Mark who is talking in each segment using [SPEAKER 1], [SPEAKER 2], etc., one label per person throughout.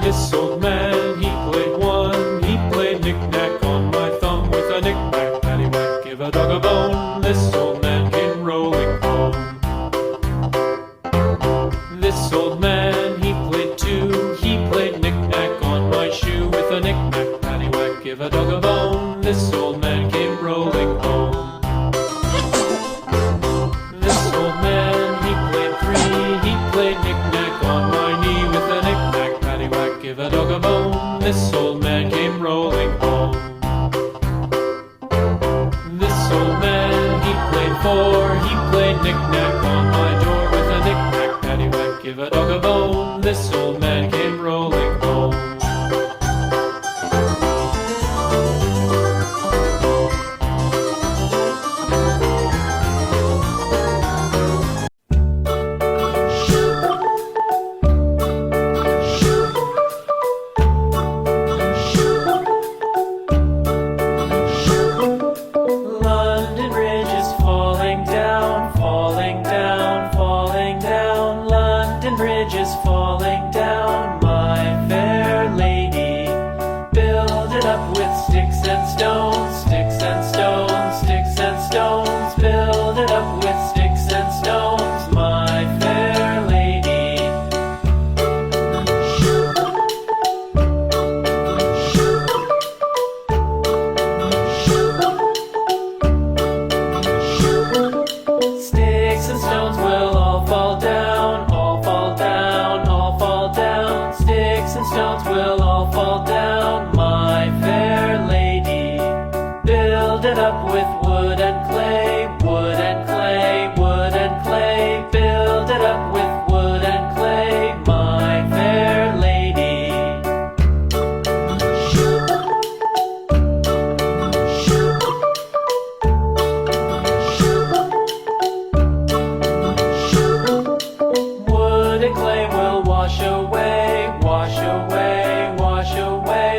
[SPEAKER 1] This old man, he played one. He played knick-knack on my thumb with a knick-knack, paddywhack, give a dog a bone. This old man came rolling home. This old man, he played two. He played knick-knack on my shoe with a knick-knack, paddywhack, give a dog a bone. This old man came rolling home. This old man, he played three. He played knick-knack on my knee with a knick-knack, paddywhack, give a dog a bone. This old man came rolling home. This old man, he played four. He played knick-knack on my door with a knick-knack, paddywhack, give a dog a bone. This old man came rolling home. London Bridge is falling down, falling down, falling down. London Bridge is falling down, my fair lady. Build it up with sticks and stones, sticks and stones, sticks and stones. Build it up with sticks and stones, my fair lady. Sticks and stones will all fall down, all fall down, all fall down. Sticks and stones will all fall down, my fair lady. Build it up with wood and clay, wood and clay, wood and clay. Build it up with wood and clay, my fair lady. Wood and clay will wash away, wash away, wash away.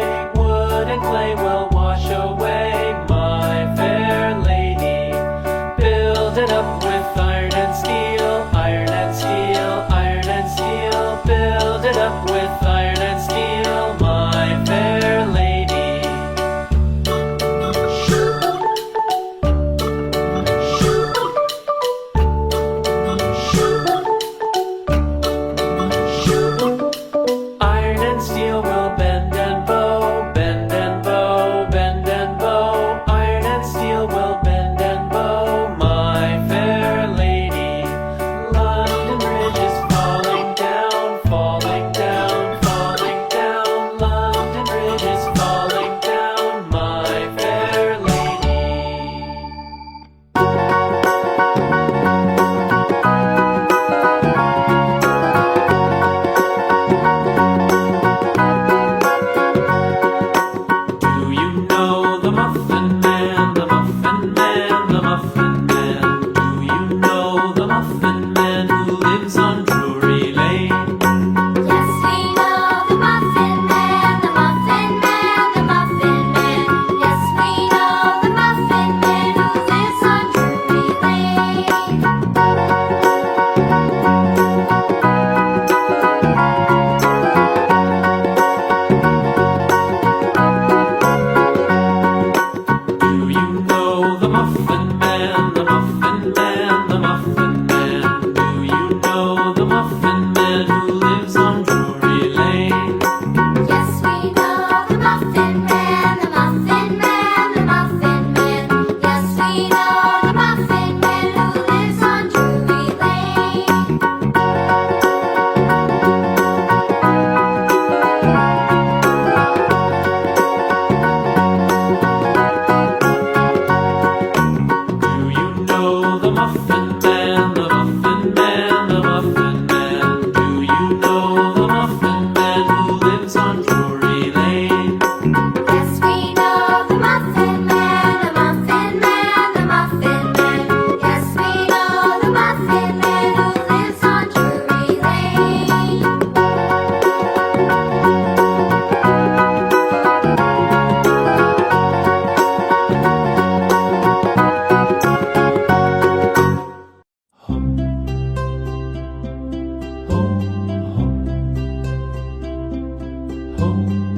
[SPEAKER 1] Home